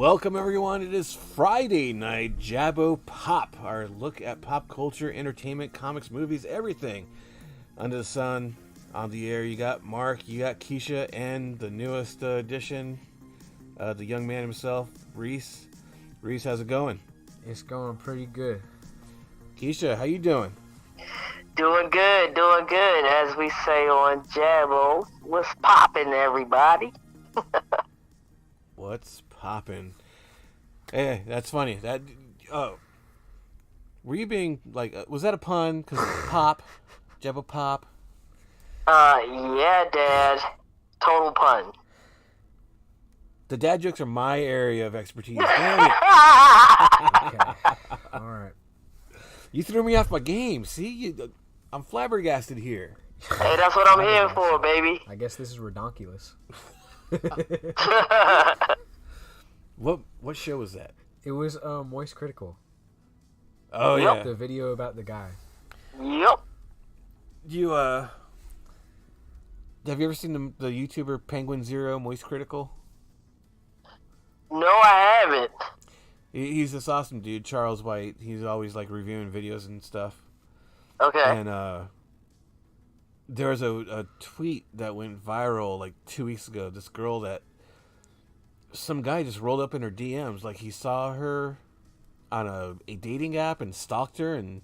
Welcome everyone, it is Friday night, Jabo Pop, our look at pop culture, entertainment, comics, movies, everything under the sun. On the air, you got Mark, you got Keisha, and the newest addition, the young man himself, Reese. Reese, how's it going? It's going pretty good. Keisha, how you doing? Doing good, as we say on Jabo. What's poppin', everybody? What's poppin'? Hey, that's funny. Were you being like? Was that a pun? Because pop, Jabo Pop. Yeah, Dad. Total pun. The dad jokes are my area of expertise. Damn it! Okay. All right. You threw me off my game. See, I'm flabbergasted here. Hey, that's what I'm here for, baby. I guess this is redonkulous. What show was that? It was Moist Critical. Oh Yep. yeah. The video about the guy. Yep. You have you ever seen the YouTuber Penguin Zero Moist Critical? No, I haven't. He's this awesome dude, Charles White. He's always like reviewing videos and stuff. Okay. And there was a tweet that went viral like 2 weeks ago. This girl that some guy just rolled up in her DMs, like he saw her on a dating app and stalked her and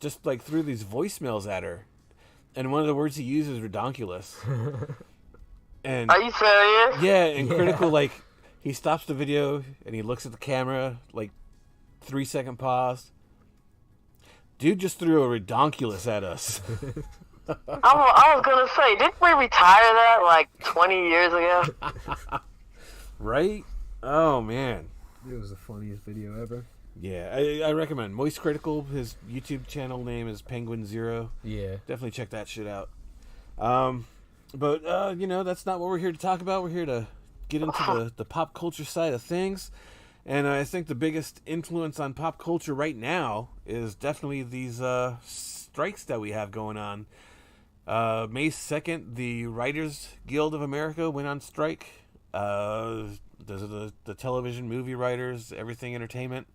just like threw these voicemails at her. And one of the words he used is redonkulous. And Are you serious? yeah, and Critical, like, he stops the video and he looks at the camera, like 3-second pause. Dude just threw a redonkulous at us. I was gonna say, didn't we retire that like 20 years ago? Right? Oh man. It was the funniest video ever. Yeah, I recommend Moist Critical. His YouTube channel name is Penguin Zero. Yeah. Definitely check that shit out. But that's not what we're here to talk about. We're here to get into the pop culture side of things. And I think the biggest influence on pop culture right now is definitely these strikes that we have going on. May 2nd, the Writers Guild of America went on strike. Those are the television, movie writers, everything entertainment.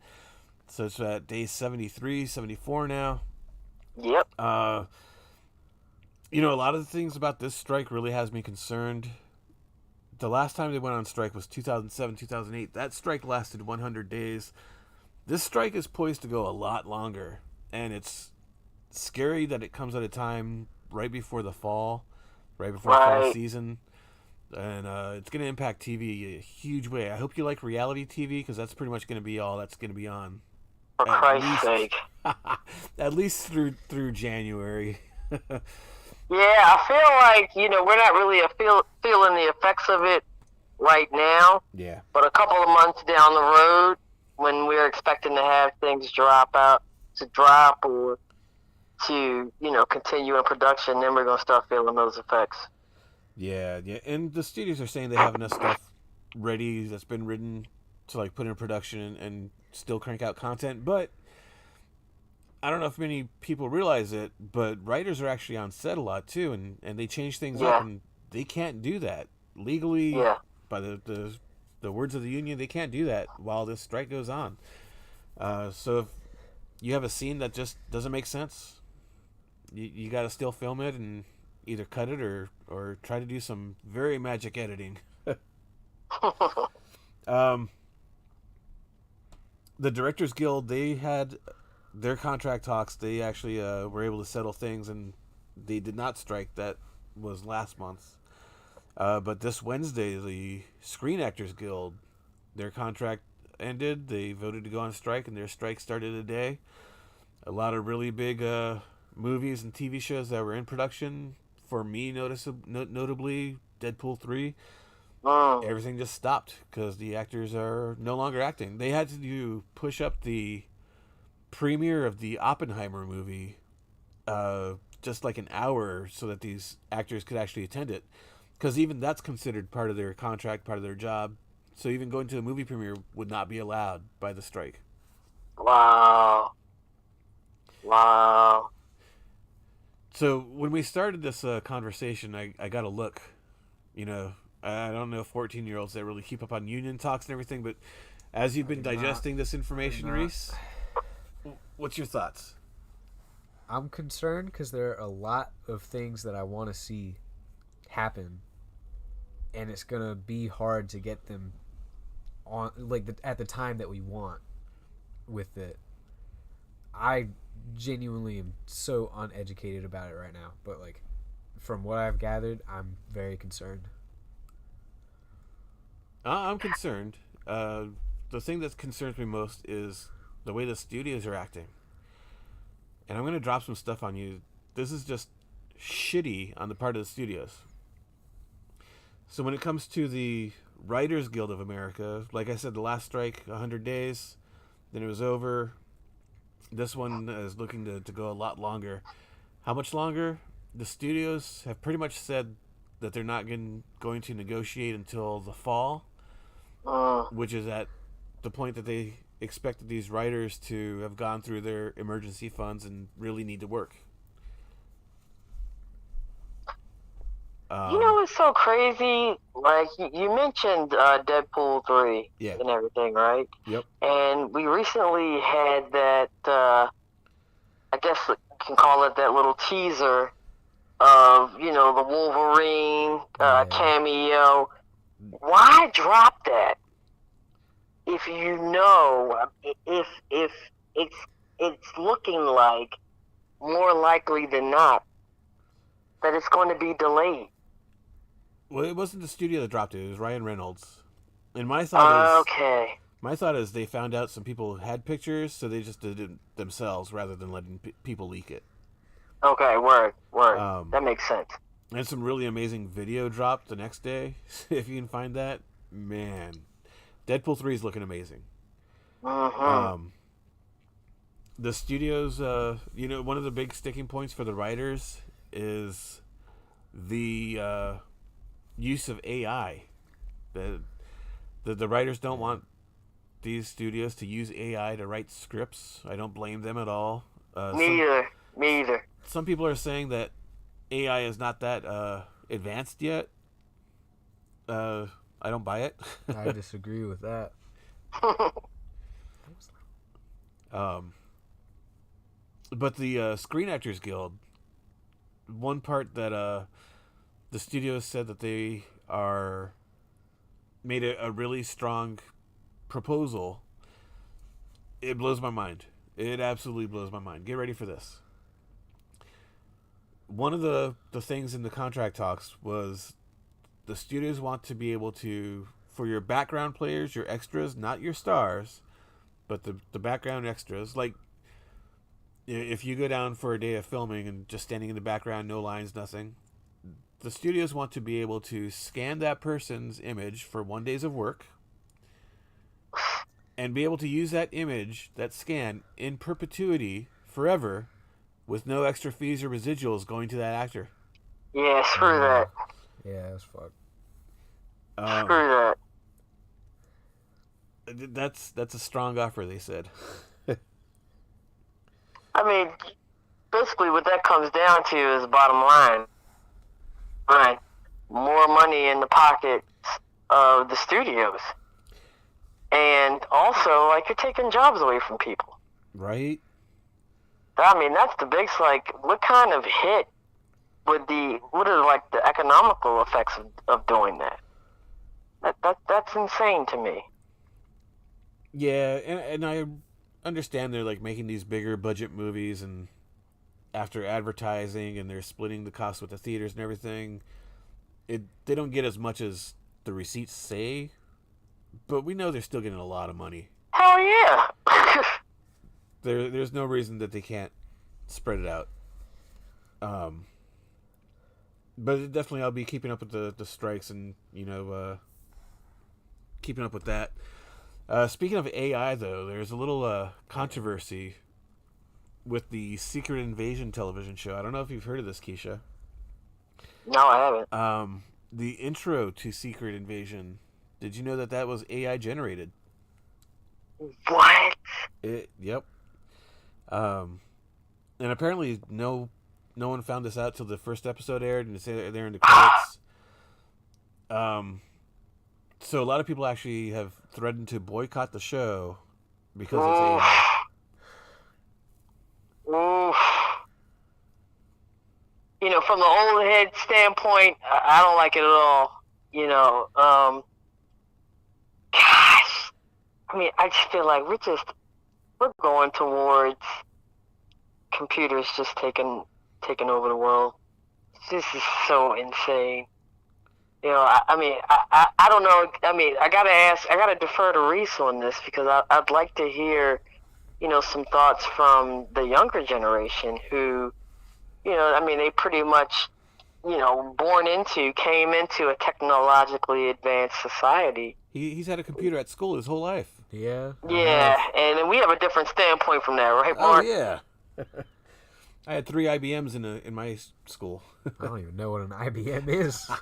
So it's at day 73, 74 now. Yep. A lot of the things about this strike really has me concerned. The last time they went on strike was 2007, 2008. That strike lasted 100 days. This strike is poised to go a lot longer. And it's scary that it comes at a time right before the fall, right before fall season. And it's going to impact TV a huge way. I hope you like reality TV because that's pretty much going to be all that's going to be on. For Christ's sake. At least through January. Yeah, I feel like, we're not really feeling the effects of it right now. Yeah. But a couple of months down the road, when we're expecting to have things drop or to, continue in production, then we're going to start feeling those effects. Yeah. And the studios are saying they have enough stuff ready that's been written to, like, put in production and still crank out content. But I don't know if many people realize it, but writers are actually on set a lot too, and they change things up, and they can't do that legally. Yeah. By the words of the union, they can't do that while this strike goes on. So if you have a scene that just doesn't make sense, you got to still film it and either cut it or try to do some very magic editing. The Directors Guild, they had their contract talks. They actually were able to settle things, and they did not strike. That was last month. But this Wednesday, the Screen Actors Guild, their contract ended. They voted to go on strike, and their strike started today. A lot of really big movies and TV shows that were in production. For me, notably, Deadpool 3. Everything just stopped because the actors are no longer acting. They had to push up the premiere of the Oppenheimer movie just like an hour so that these actors could actually attend it, because even that's considered part of their contract, part of their job. So even going to a movie premiere would not be allowed by the strike. Wow. So when we started this conversation, I got a look, I don't know 14-year-olds that really keep up on union talks and everything, but as you've been do not. digesting this information, I do not. Reese, what's your thoughts? I'm concerned because there are a lot of things that I want to see happen, and it's gonna be hard to get them on at the time that we want with it. I genuinely am so uneducated about it right now, but like from what I've gathered, I'm very concerned. I'm concerned. The thing that concerns me most is the way the studios are acting. And I'm going to drop some stuff on you. This is just shitty on the part of the studios. So when it comes to the Writers Guild of America, like I said, the last strike, 100 days, then it was over. This one is looking to go a lot longer. How much longer? The studios have pretty much said that they're not going to negotiate until the fall, which is at the point that they expected these writers to have gone through their emergency funds and really need to work. You know what's so crazy? Like, you mentioned Deadpool 3 Yeah. and everything, right? Yep. And we recently had that, I guess you can call it that little teaser of, the Wolverine cameo. Why drop that? If you know, if it's looking like, more likely than not, that it's going to be delayed. Well, it wasn't the studio that dropped it. It was Ryan Reynolds. And my thought is they found out some people had pictures, so they just did it themselves rather than letting people leak it. Okay, word. That makes sense. And some really amazing video dropped the next day. If you can find that, man, Deadpool 3 is looking amazing. Mm-hmm. The studios, one of the big sticking points for the writers is the use of AI. The writers don't want these studios to use AI to write scripts. I don't blame them at all. Me either. Some people are saying that AI is not that advanced yet. I don't buy it. I disagree with that. But the Screen Actors Guild, one part that the studios said that they made a really strong proposal. It blows my mind. It absolutely blows my mind. Get ready for this. One of the things in the contract talks was the studios want to be able to, for your background players, your extras, not your stars, but the background extras, like if you go down for a day of filming and just standing in the background, no lines, nothing, the studios want to be able to scan that person's image for 1 day of work and be able to use that image, that scan, in perpetuity forever with no extra fees or residuals going to that actor. Yeah, screw that. Yeah, that's fucked. Screw that. That's a strong offer, they said. I mean, basically what that comes down to is bottom line. Right. More money in the pockets of the studios. And also, like, you're taking jobs away from people. Right? I mean, that's the big, like, what kind of hit what are, like, the economical effects of doing that? That's insane to me. Yeah, and I understand they're, like, making these bigger budget movies, and after advertising, and they're splitting the cost with the theaters and everything, they don't get as much as the receipts say, but we know they're still getting a lot of money. Hell yeah! There's no reason that they can't spread it out. But definitely I'll be keeping up with the strikes and, keeping up with that. Speaking of AI, though, there's a little controversy with the Secret Invasion television show. I don't know if you've heard of this, Keisha. No, I haven't. The intro to Secret Invasion, did you know that was AI generated? What? Yep. And apparently no one found this out till the first episode aired, and it's there in the credits. So a lot of people actually have threatened to boycott the show because it's Oof. AI. Oof. From the old head standpoint, I don't like it at all. Gosh, I mean, I just feel like we're going towards computers just taking over the world. This is so insane. I mean, I don't know. I mean, I gotta defer to Reese on this because I'd like to hear, some thoughts from the younger generation who, I mean, they pretty much, came into a technologically advanced society. He's had a computer at school his whole life. Yeah. Yeah, and we have a different standpoint from that, right, Oh Mark? yeah. I had 3 IBMs in my school. I don't even know what an IBM is. I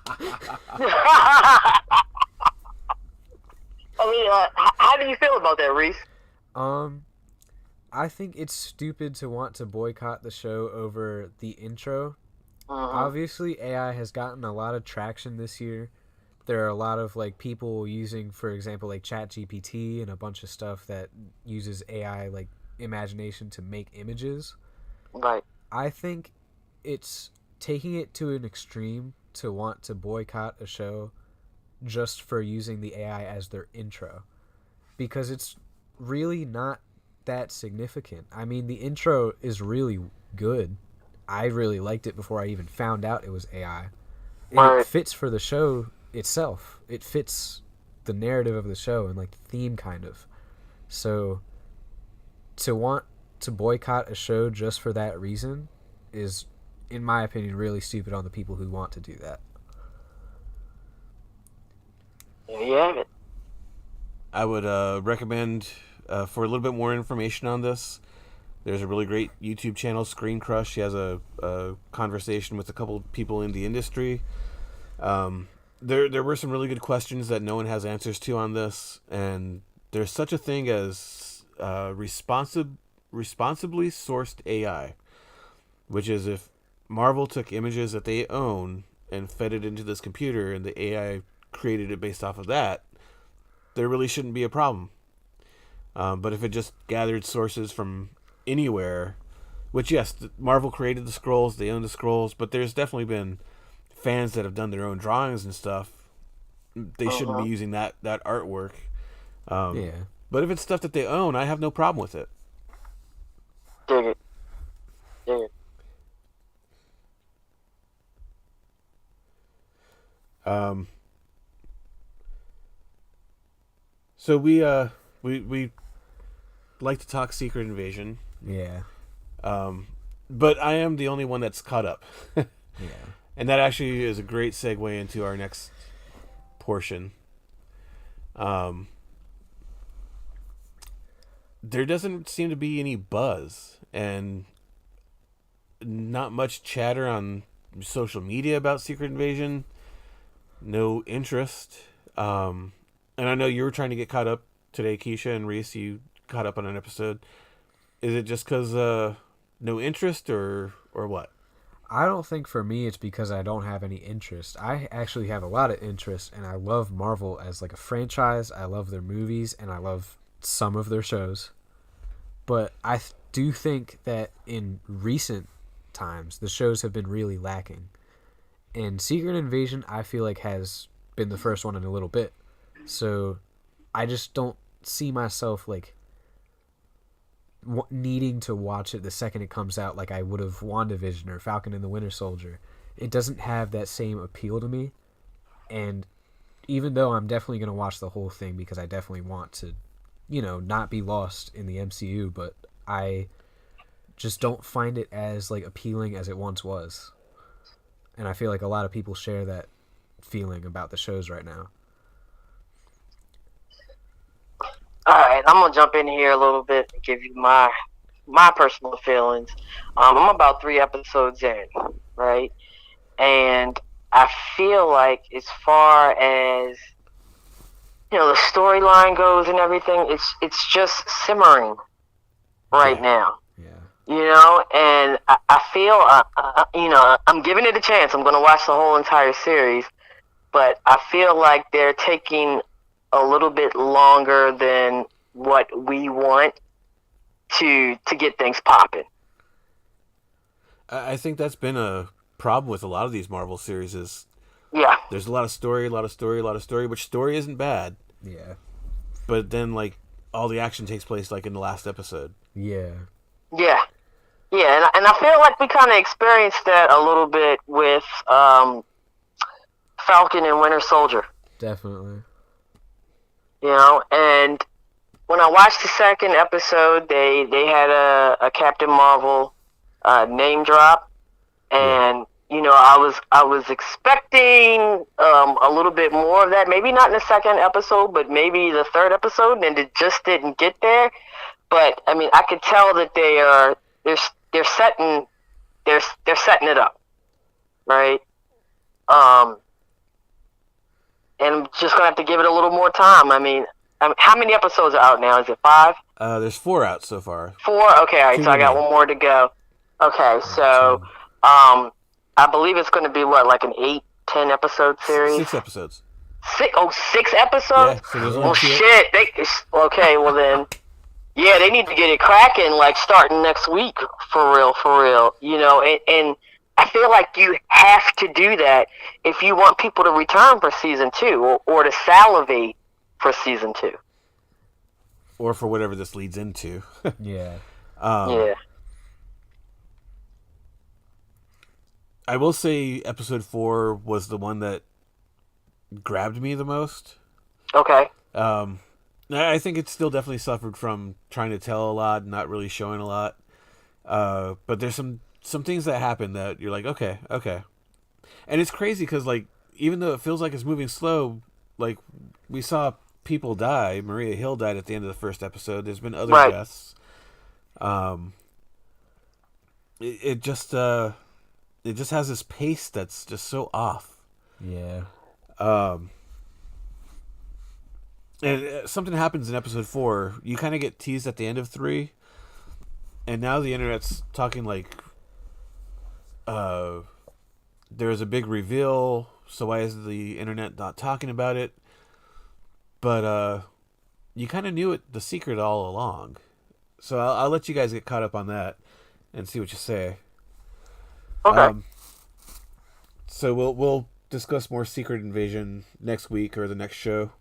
mean, how do you feel about that, Reese? I think it's stupid to want to boycott the show over the intro. Mm-hmm. Obviously, AI has gotten a lot of traction this year. There are a lot of like people using, for example, like ChatGPT and a bunch of stuff that uses AI like imagination to make images. Right. I think it's taking it to an extreme to want to boycott a show just for using the AI as their intro, because it's really not that significant. I mean, the intro is really good. I really liked it before I even found out it was AI. And Right. it fits for the show itself. It fits the narrative of the show and like the theme kind of. So to want to boycott a show just for that reason is, in my opinion, really stupid on the people who want to do that. There you have it. I would recommend for a little bit more information on this. There's a really great YouTube channel, Screen Crush. She has a conversation with a couple of people in the industry. There were some really good questions that no one has answers to on this, and there's such a thing as responsibly sourced AI, which is if Marvel took images that they own and fed it into this computer, and the AI created it based off of that, there really shouldn't be a problem. But if it just gathered sources from anywhere, which yes, Marvel created the scrolls, they own the scrolls, but there's definitely been fans that have done their own drawings and stuff. They shouldn't be using that artwork. Yeah. But if it's stuff that they own, I have no problem with it. Dig it. Dig it. So we like to talk Secret Invasion. Yeah. But I am the only one that's caught up. Yeah. And that actually is a great segue into our next portion. There doesn't seem to be any buzz and not much chatter on social media about Secret Invasion. No interest. And I know you were trying to get caught up today, Keisha and Reese. You caught up on an episode. Is it just because no interest or what? I don't think for me it's because I don't have any interest. I actually have a lot of interest, and I love Marvel as like a franchise. I love their movies, and I love some of their shows. But I do think that in recent times, the shows have been really lacking. And Secret Invasion, I feel like, has been the first one in a little bit. So I just don't see myself like needing to watch it the second it comes out like I would have WandaVision or Falcon and the Winter Soldier. It doesn't have that same appeal to me. And even though I'm definitely going to watch the whole thing because I definitely want to, not be lost in the MCU, but I just don't find it as like appealing as it once was. And I feel like a lot of people share that feeling about the shows right now. All right, I'm gonna jump in here a little bit and give you my personal feelings. I'm about 3 episodes in, right? And I feel like as far as the storyline goes and everything, it's just simmering right now. Yeah. And I feel I'm giving it a chance. I'm gonna watch the whole entire series, but I feel like they're taking a little bit longer than what we want to get things popping. I think that's been a problem with a lot of these Marvel series. Is Yeah, there's a lot of story, which story isn't bad, Yeah. but then like all the action takes place like in the last episode. Yeah. yeah, yeah, and I feel like we kind of experienced that a little bit with Falcon and Winter Soldier. Definitely. You know, and when I watched the second episode, they had a Captain Marvel name drop, and you know, I was expecting a little bit more of that. Maybe not in the second episode, but maybe the third episode, and it just didn't get there. But I mean, I could tell that they're setting they're setting it up, right? And I'm just gonna have to give it a little more time. I mean, how many episodes are out now? Is it 5? There's 4 out so far. 4? Okay, all right. 2 So I got more. one more to go. Okay, so I believe it's going to be what, like an 8-10 episode series? 6 episodes. 6 episodes? Yeah, so there's only Well, 2. shit. Okay, well then, yeah, they need to get it cracking, like starting next week, for real. You know, and I feel like you have to do that if you want people to return for season 2, or to salivate for season 2. Or for whatever this leads into. Yeah. Yeah. I will say episode 4 was the one that grabbed me the most. Okay. I think it still definitely suffered from trying to tell a lot, not really showing a lot. But there's some things that happen that you're like, okay. And it's crazy because, like, even though it feels like it's moving slow, like, we saw people die. Maria Hill died at the end of the first episode. There's been other deaths. It just has this pace that's just so off. Yeah. And something happens in episode 4. You kind of get teased at the end of 3, and now the internet's talking like, there's a big reveal. So why is the internet not talking about it? But you kind of knew the secret all along. So I'll let you guys get caught up on that and see what you say. Okay. So we'll discuss more Secret Invasion next week or the next show.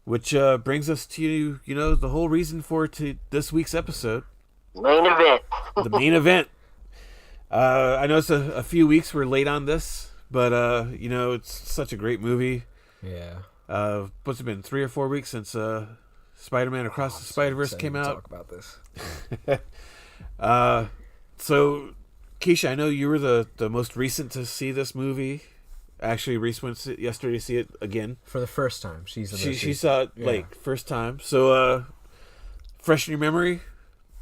Which brings us to, the whole reason for this week's episode. Main event. The main event. I know it's a few weeks we're late on this, but, it's such a great movie. Yeah. What's it been, 3 or 4 weeks since Spider-Man Across the Spider-Verse Excited came to out? Talk about this. So, Keisha, I know you were the most recent to see this movie. Actually, Reese went yesterday to see it again. For the first time. She saw it, first time. So, fresh in your memory,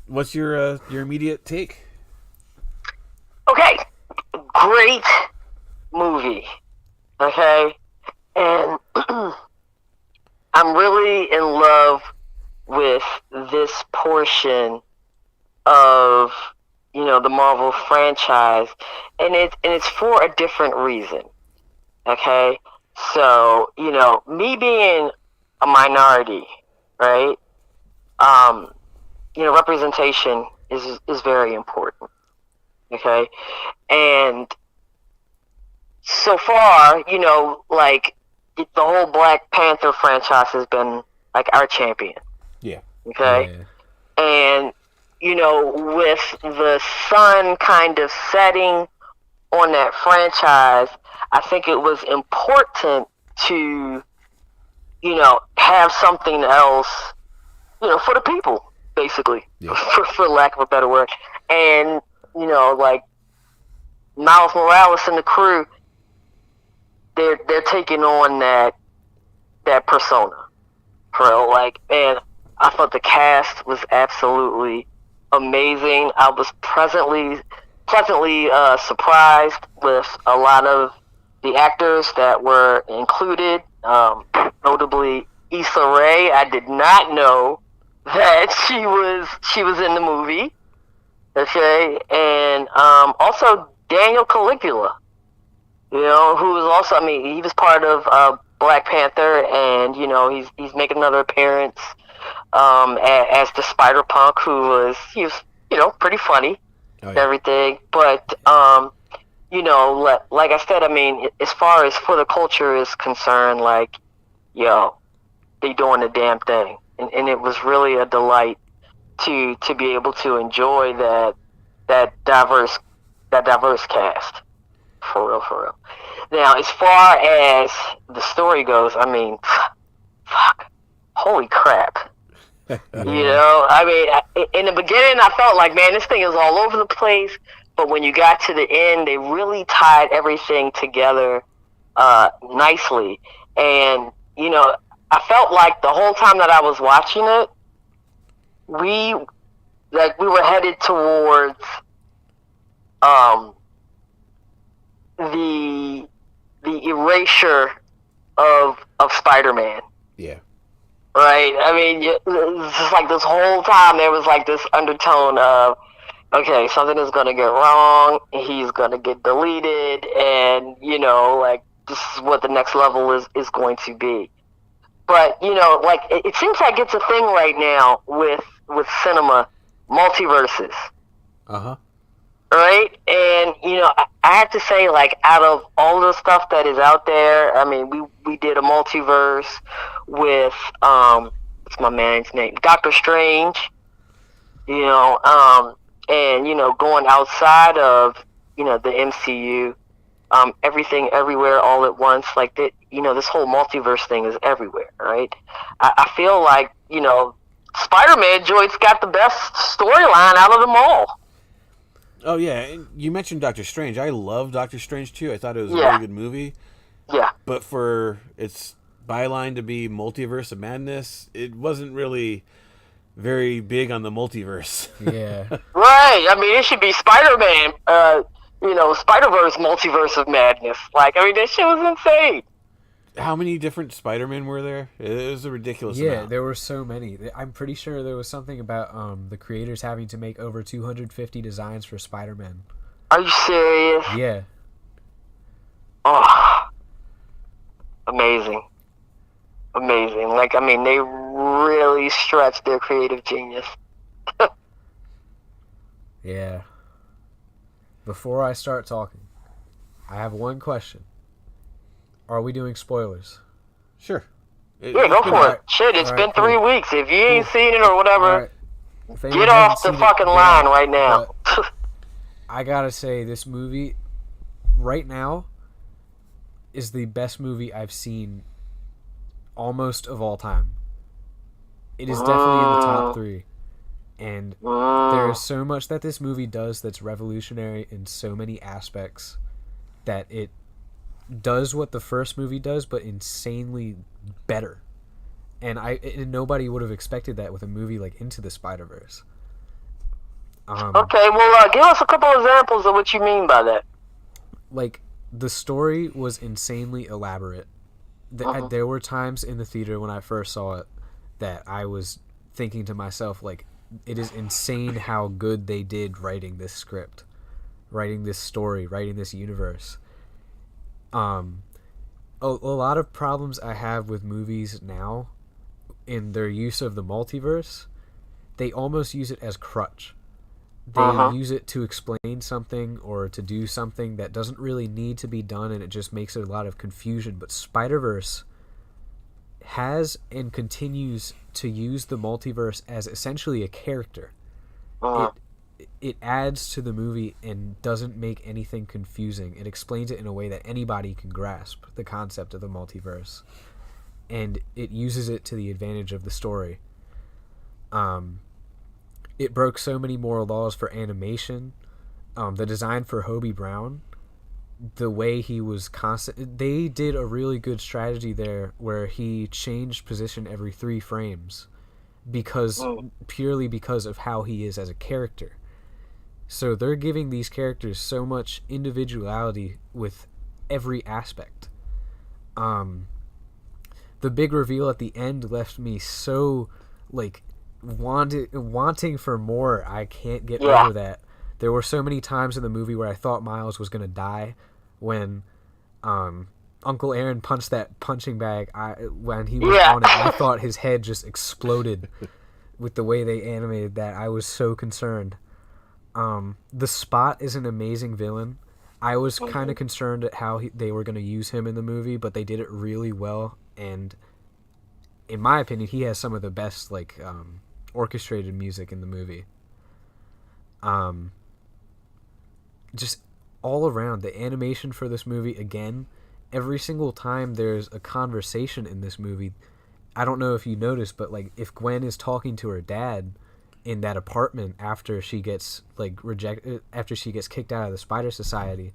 what's your immediate take? Okay. Great movie. Okay? And I'm really in love with this portion of, the Marvel franchise. And it's for a different reason. Okay? So, me being a minority, right? Representation is very important. Okay? And so far, like, the whole Black Panther franchise has been, like, our champion. Yeah. Okay? Yeah. And, with the sun kind of setting on that franchise, I think it was important to, have something else, for the people, basically, Yeah. for lack of a better word. And, like, Miles Morales and the crew, they're taking on that persona. For real. Like, man, I thought the cast was absolutely amazing. I was pleasantly surprised with a lot of the actors that were included, notably Issa Rae. I did not know that she was in the movie. Okay, and also Daniel Caligula. You know, who was also, I mean, he was part of Black Panther, and you know, he's making another appearance as the Spider Punk, he was you know pretty funny Oh and yeah. everything, but you know, like I said, I mean, as far as for the culture is concerned, like, yo, they doing the damn thing, and it was really a delight to be able to enjoy that diverse that diverse cast, for real, for real. Now, as far as the story goes, I mean, fuck, holy crap. You Yeah. know, I mean, in the beginning, I felt like, man, this thing is all over the place. But when you got to the end, they really tied everything together nicely. And, you know, I felt like the whole time that I was watching it, we we were headed towards um, the the erasure of Spider-Man. Yeah. Right? I mean, it's just like this whole time there was like this undertone of, okay, something is going to get wrong, he's going to get deleted, and, you know, like, this is what the next level is going to be. But, you know, like, it seems like it's a thing right now with cinema, multiverses. Uh-huh. Right? And, you know, I have to say, like, out of all the stuff that is out there, I mean, we did a multiverse with, what's my man's name? Doctor Strange, you know, and, you know, going outside of, you know, the MCU, everything, everywhere, all at once, like, that, you know, this whole multiverse thing is everywhere, right? I feel like, you know, Spider-Man joint's got the best storyline out of them all. Oh yeah, and you mentioned Doctor Strange. I love Doctor Strange too. I thought it was a Yeah. really good movie. Yeah. But for its byline to be Multiverse of Madness, it wasn't really very big on the multiverse. Yeah. Right. I mean, it should be Spider-Man, you know, Spider-Verse Multiverse of Madness. Like, I mean, that shit was insane. How many different Spider-Men were there? It was a ridiculous Yeah, amount. there were so many. I'm pretty sure there was something about the creators having to make over 250 designs for Spider-Man. Are you serious? Yeah. Oh, amazing. Amazing. Like, I mean, they really stretched their creative genius. Yeah. Before I start talking, I have one question. Are we doing spoilers? Sure. Yeah, go for it. Alright. Shit, it's Alright, been 3 cool. weeks. If you ain't Cool. seen it or whatever, Alright. If anyone get hasn't off the seen it, fucking get line off. right now. But I gotta say, this movie, right now, is the best movie I've seen almost of all time. It is definitely in the top 3. And there is so much that this movie does that's revolutionary in so many aspects that it does what the first movie does, but insanely better. And nobody would have expected that with a movie like Into the Spider-Verse. Okay, well, give us a couple examples of what you mean by that. Like, the story was insanely elaborate. There were times in the theater when I first saw it that I was thinking to myself, like, it is insane how good they did writing this script, writing this story, writing this universe. A lot of problems I have with movies now in their use of the multiverse, they almost use it as crutch. They use it to explain something or to do something that doesn't really need to be done, and it just makes it a lot of confusion. But Spider-Verse has and continues to use the multiverse as essentially a character. It adds to the movie and doesn't make anything confusing. It explains it in a way that anybody can grasp the concept of the multiverse, and it uses it to the advantage of the story. It broke so many more laws for animation. The design for Hobie Brown, the way he was constant, they did a really good strategy there where he changed position every 3 frames purely because of how he is as a character. So they're giving these characters so much individuality with every aspect. The big reveal at the end left me so, like, wanting for more. I can't get over that. There were so many times in the movie where I thought Miles was going to die when Uncle Aaron punched that punching bag. When he was on it, I thought his head just exploded with the way they animated that. I was so concerned. The Spot is an amazing villain. I was kind of concerned at how they were going to use him in the movie, but they did it really well. And in my opinion, he has some of the best orchestrated music in the movie. Just all around, the animation for this movie, again, every single time there's a conversation in this movie, I don't know if you noticed, but if Gwen is talking to her dad in that apartment after she gets after she gets kicked out of the Spider Society,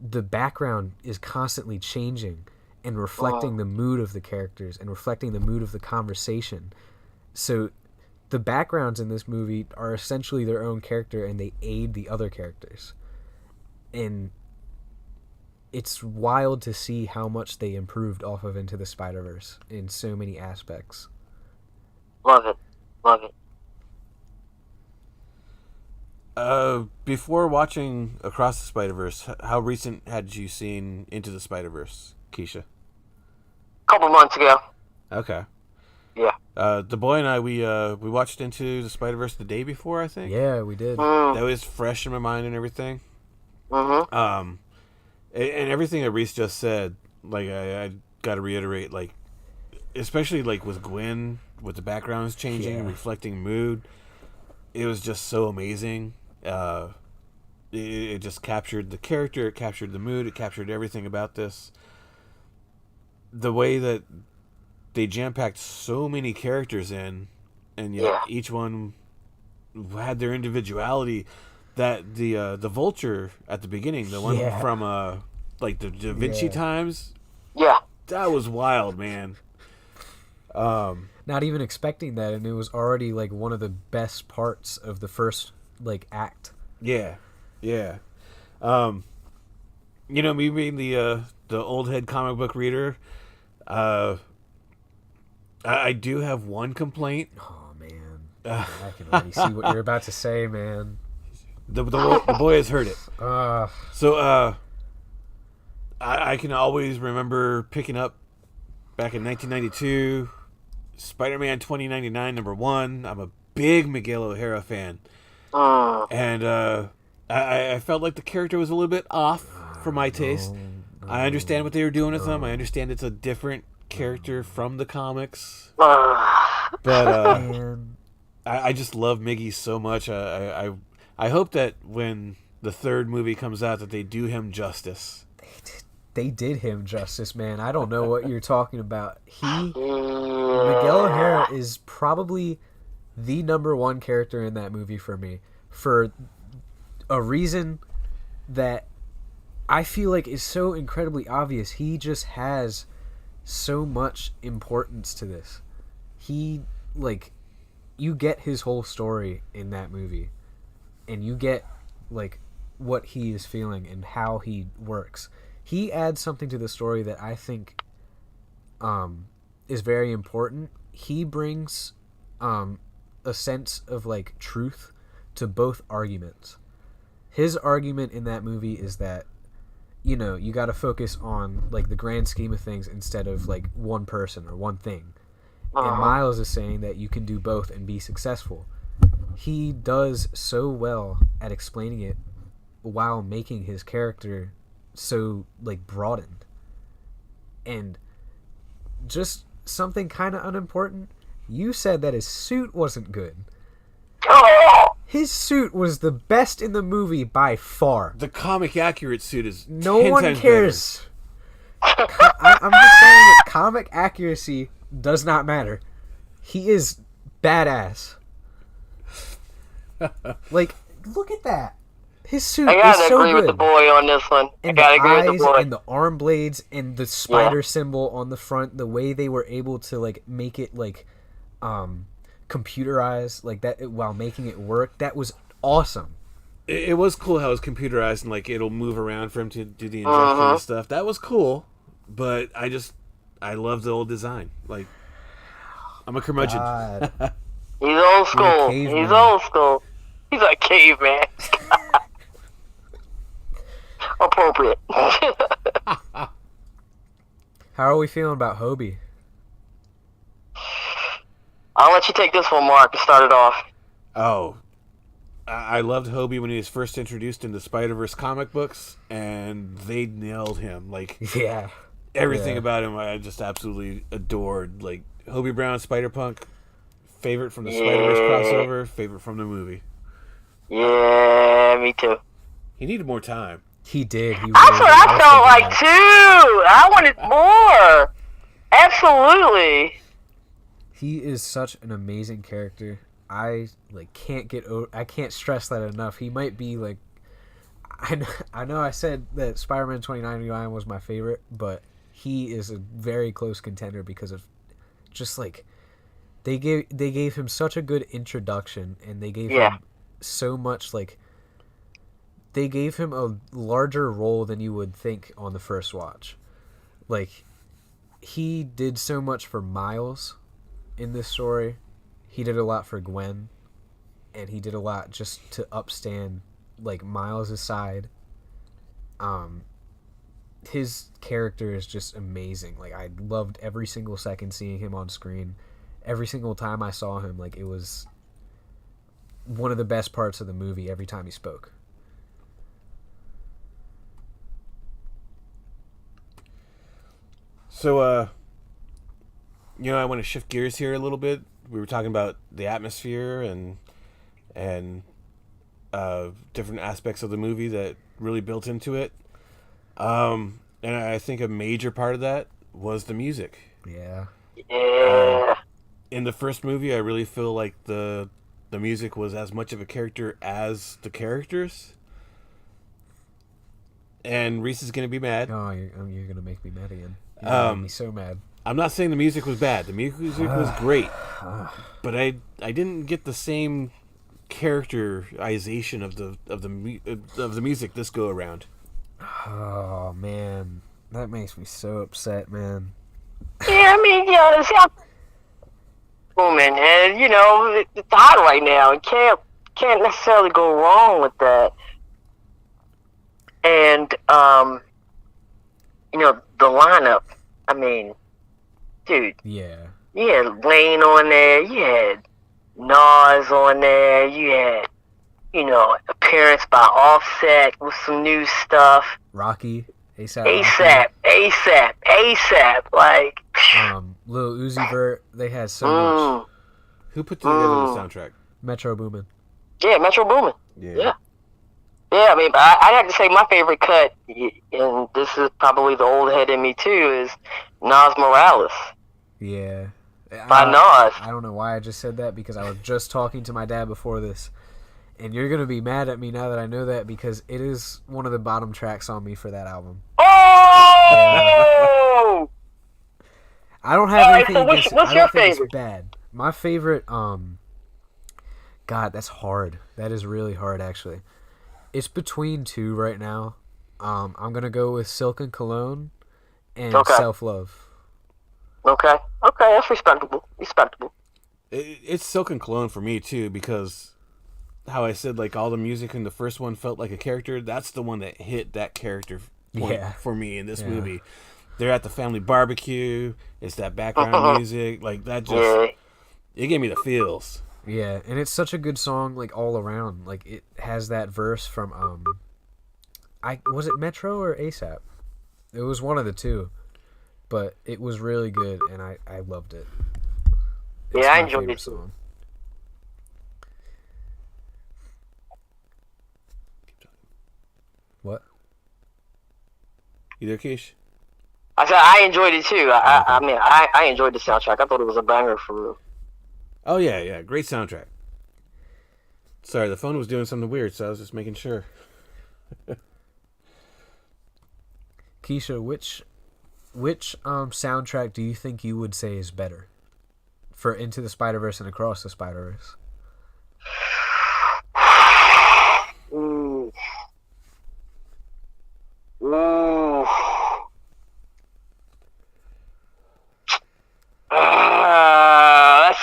the background is constantly changing and reflecting the mood of the characters and reflecting the mood of the conversation. So the backgrounds in this movie are essentially their own character, and they aid the other characters. And it's wild to see how much they improved off of Into the Spider-Verse in so many aspects. Love it. Before watching Across the Spider-Verse, how recent had you seen Into the Spider-Verse, Keisha? Couple months ago. Okay. Yeah. The boy and I, we watched Into the Spider-Verse the day before, I think. Yeah, we did. That was fresh in my mind and everything. Mm-hmm. And everything that Reese just said, I got to reiterate, especially with Gwen, with the backgrounds changing, reflecting mood, it was just so amazing. It just captured the character, it captured the mood, it captured everything about this. The way that they jam-packed so many characters in, and yet each one had their individuality. That the Vulture at the beginning, the one from the Da Vinci times, that was wild, man. Not even expecting that, and it was already one of the best parts of the first act. Yeah. Me being the old head comic book reader, I do have one complaint. Oh man, I can already see what you're about to say, man. The boy has heard it. So I can always remember picking up back in 1992, Spider-Man 2099 #1. I'm a big Miguel O'Hara fan, and I felt like the character was a little bit off for my taste. I understand what they were doing with him. I understand it's a different character from the comics, but I just love Miggy so much. I hope that when the third movie comes out that they do him justice. They did him justice, man. I don't know what you're talking about. Miguel O'Hara is probably the #1 character in that movie for me, for a reason that I feel is so incredibly obvious. He just has so much importance to this. You get his whole story in that movie. And you get what he is feeling and how he works. He adds something to the story that I think is very important. He brings a sense of truth to both arguments. His argument in that movie is that you got to focus on the grand scheme of things instead of one person or one thing. And Miles is saying that you can do both and be successful. He does so well at explaining it while making his character so broadened. And just something kind of unimportant, you said that his suit wasn't good. His suit was the best in the movie by far. The comic accurate suit is no one cares. I'm just saying that comic accuracy does not matter. He is badass. Look at that. His suit I gotta is so agree good. with the boy on this one. And I gotta the agree eyes with the boy. and the arm blades and the spider symbol on the front, the way they were able to make it computerized that while making it work, that was awesome. It was cool how it was computerized and it'll move around for him to do the injection and stuff. That was cool, but I love the old design. I'm a curmudgeon. He's old school. He's old school. He's a caveman. Appropriate. How are we feeling about Hobie? I'll let you take this one, Mark, to start it off. Oh, I loved Hobie when he was first introduced in the Spider-Verse comic books, and they nailed him. Like, Yeah. everything about him, I just absolutely adored. Like, Hobie Brown, Spider-Punk, favorite from the Spider-Verse crossover, favorite from the movie. Yeah, me too. He needed more time. He did. That's what I felt like too. I wanted more. Absolutely. He is such an amazing character. I can't stress that enough. He might be like, I know I said that Spider-Man 2099 was my favorite, but he is a very close contender because of just like they gave him such a good introduction, and they gave him so much, like, they gave him a larger role than you would think on the first watch. Like, he did so much for Miles in this story. He did a lot for Gwen, and he did a lot just to upstand, like, Miles' side. His character is just amazing. Like, I loved every single second seeing him on screen. Every single time I saw him, like, it was one of the best parts of the movie every time he spoke. So, I want to shift gears here a little bit. We were talking about the atmosphere and different aspects of the movie that really built into it. And I think a major part of that was the music. Yeah. Yeah. In the first movie, I really feel like the music was as much of a character as the characters. And Reese is going to be mad. Oh, you're going to make me mad again. You're going to make me so mad. I'm not saying the music was bad. The music was great. But I didn't get the same characterization of the music this go around. Oh, man. That makes me so upset, man. Yeah, I mean, it's booming, and it's hot right now. You can't necessarily go wrong with that. And the lineup. I mean, dude. Yeah. You had Wayne on there. You had Nas on there. You had, appearance by Offset with some new stuff. Rocky. ASAP. Like, Lil Uzi Vert. They had so much. Who put together the soundtrack? Metro Boomin. Yeah, Metro Boomin. Yeah. Yeah, I mean, I'd have to say my favorite cut, and this is probably the old head in me too, is Nas Morales. Yeah. By Nas. I don't know why I just said that, because I was just talking to my dad before this. And you're going to be mad at me now that I know that, because it is one of the bottom tracks on me for that album. Oh! I don't have anything against it. What's your favorite? It's bad. My favorite, God, that's hard. That is really hard, actually. It's between two right now. I'm going to go with Silk and Cologne and Self-Love. Okay, that's respectable. It's Silk and Cologne for me, too, because how I said, like, all the music in the first one felt like a character. That's the one that hit that character point for me in this movie. They're at the family barbecue. It's that background music. Like, that just... It gave me the feels. Yeah, and it's such a good song, like, all around. Like, it has that verse from, was it Metro or ASAP? It was one of the two. But it was really good, and I loved it. It's I enjoyed it too. What? You there, Keish? I said I enjoyed it too. I enjoyed the soundtrack. I thought it was a banger for real. Oh, yeah. Great soundtrack. Sorry, the phone was doing something weird, so I was just making sure. Keisha, which soundtrack do you think you would say is better for Into the Spider-Verse and Across the Spider-Verse?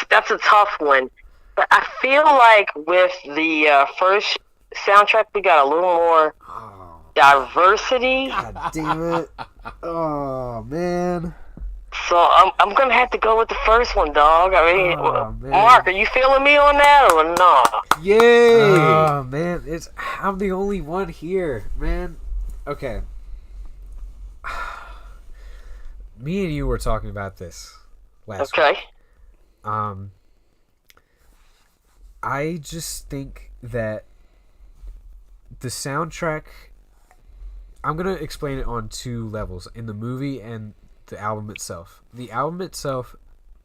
That's a tough one. But I feel like with the first soundtrack, we got a little more diversity. God damn it. Oh, man. So I'm gonna have to go with the first one, dog. I mean, Oh, man. Mark, are you feeling me on that or no? Yay! Oh man, I'm the only one here, man. Okay. Me and you were talking about this last week. Okay. I just think that the soundtrack. I'm gonna explain it on two levels: in the movie and the album itself. The album itself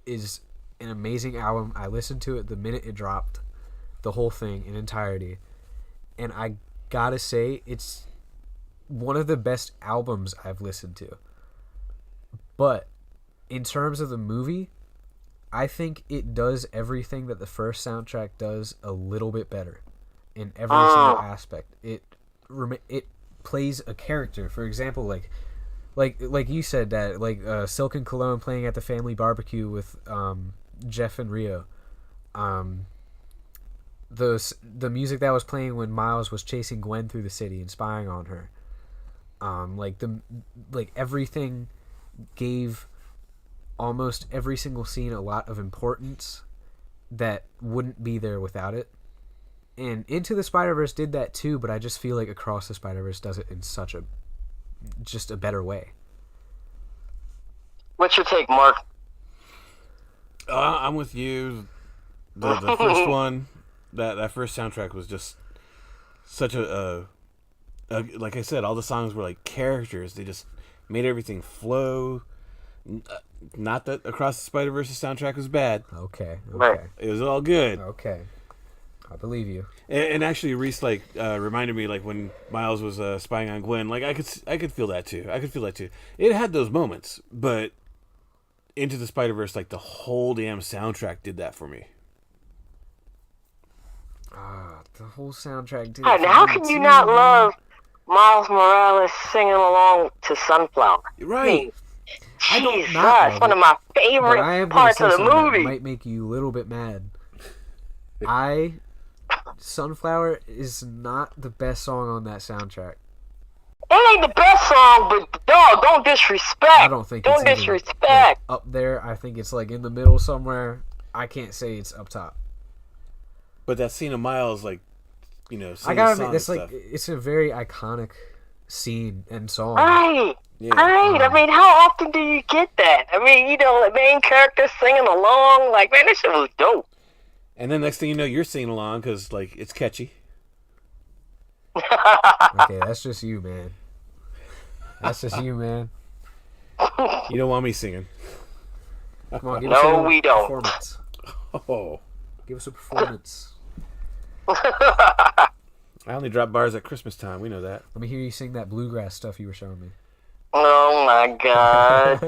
is an amazing album. I listened to it the minute it dropped, the whole thing in entirety, and I gotta say it's one of the best albums I've listened to. But in terms of the movie, I think it does everything that the first soundtrack does a little bit better in every single aspect. It plays a character. For example, like you said that Silk and Cologne playing at the family barbecue with Jeff and Rio. The music that was playing when Miles was chasing Gwen through the city and spying on her. Everything gave almost every single scene a lot of importance that wouldn't be there without it. And Into the Spider-Verse did that too, but I just feel like Across the Spider-Verse does it in such a better way. What's your take, Mark? I'm with you. The first one, that first soundtrack was just such a like I said, all the songs were like characters. They just made everything flow. Not that Across the Spider-Verse soundtrack was bad. Okay. Right. It was all good. Okay. I believe you. And actually, Reese reminded me when Miles was spying on Gwen. Like I could feel that too. It had those moments, but Into the Spider-Verse, the whole damn soundtrack did that for me. The whole soundtrack did. And how can you not love Miles Morales singing along to Sunflower? Right. I mean, Jesus, not it's one of my favorite parts of the movie. That might make you a little bit mad. Sunflower is not the best song on that soundtrack. It ain't the best song, but dog, don't disrespect. I don't think don't it's disrespect. Up there. I think it's in the middle somewhere. I can't say it's up top. But that scene of Miles, I gotta admit, that's it's a very iconic scene and song. Right. Yeah. Right. I mean, how often do you get that? I mean, the main character singing along. Man, that shit was dope. And then next thing you know, you're singing along because it's catchy. Okay, that's just you, man. That's just you, man. You don't want me singing. Come on, give No, us a we don't. performance. Oh. Give us a performance. I only drop bars at Christmas time. We know that. Let me hear you sing that bluegrass stuff you were showing me. Oh my God.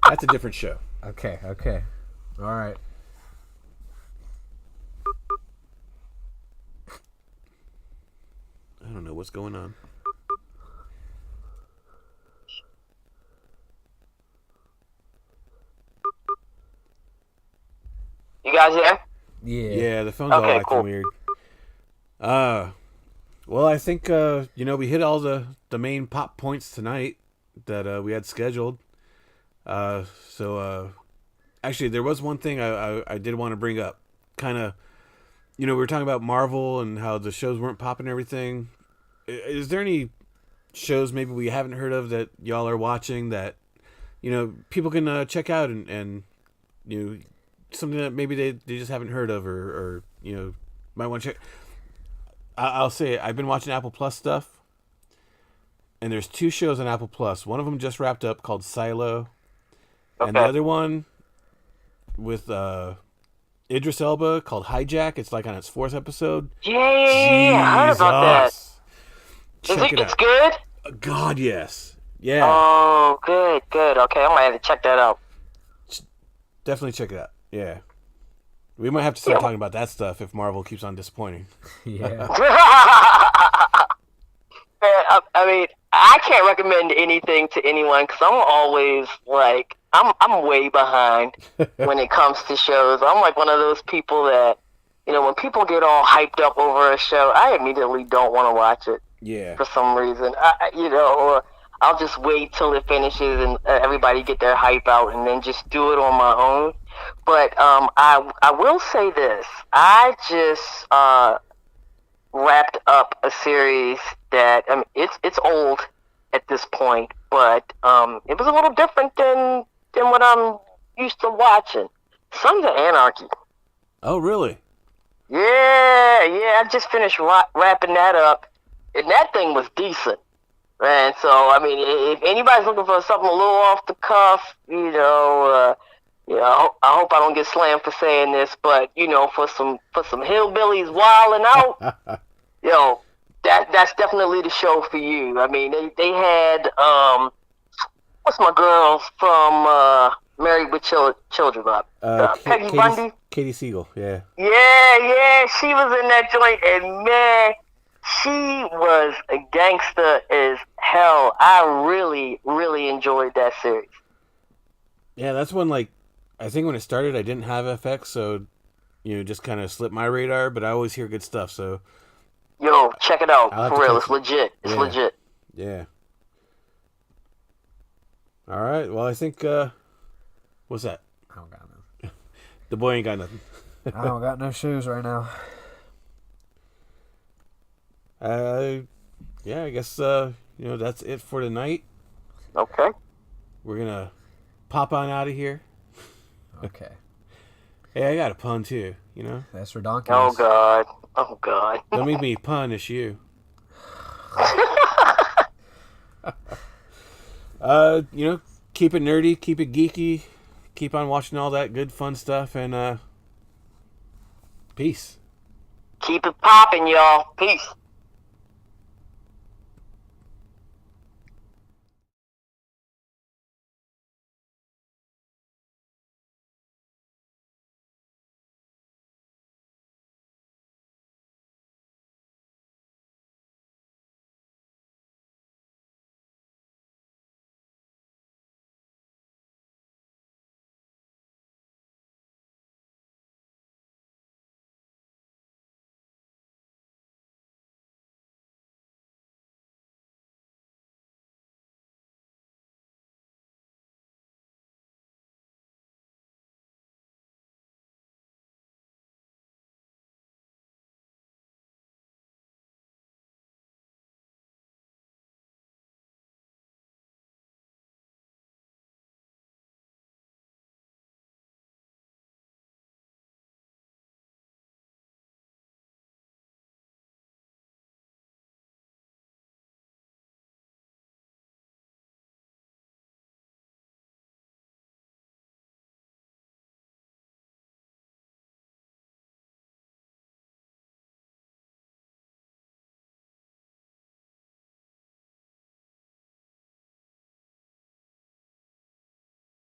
That's a different show. Okay. All right. I don't know what's going on. You guys there? Yeah. Yeah, the phone's all acting cool. weird. Well, I think we hit all the main pop points tonight that we had scheduled. Actually, there was one thing I did want to bring up. Kind of, we were talking about Marvel and how the shows weren't popping and everything. Is there any shows maybe we haven't heard of that y'all are watching that people can check out and something that maybe they just haven't heard of or might want to check? I'll say it. I've been watching Apple Plus stuff, and there's 2 shows on Apple Plus. One of them just wrapped up called Silo, and the other one with Idris Elba called Hijack. It's on its 4th episode. Yeah, I heard about that. Check it out. It's good? God, yes. Yeah. Oh, good. Okay, I might have to check that out. Definitely check it out. Yeah. We might have to start talking about that stuff if Marvel keeps on disappointing. Yeah. I mean, I can't recommend anything to anyone because I'm always I'm way behind when it comes to shows. I'm one of those people that, when people get all hyped up over a show, I immediately don't want to watch it. Yeah. For some reason, or I'll just wait till it finishes and everybody get their hype out, and then just do it on my own. But I will say this: I just wrapped up a series that, I mean, it's old at this point, but it was a little different than what I'm used to watching. Sons of Anarchy. Oh, really? Yeah, I just finished wrapping that up, and that thing was decent. And so, I mean, if anybody's looking for something a little off the cuff, I hope I don't get slammed for saying this, but for some hillbillies wilding out, that's definitely the show for you. I mean, they had what's my girl from Married with Children up? Peggy Bundy. Katie Siegel, yeah. Yeah, she was in that joint, and man, she was a gangster as hell. I really, really enjoyed that series. Yeah, that's when, like, I think when it started, I didn't have FX, so, just kind of slipped my radar, but I always hear good stuff, so. Yo, check it out, for real. It's legit. It's legit. Yeah. All right, well, I think, what's that? I don't got nothing. The boy ain't got nothing. I don't got no shoes right now. Yeah, I guess, that's it for tonight. Okay. We're going to pop on out of here. Okay. Hey, I got a pun too, That's redonkulous. Oh, God. Don't make me punish you. Keep it nerdy, keep it geeky, keep on watching all that good fun stuff, and peace. Keep it popping, y'all. Peace.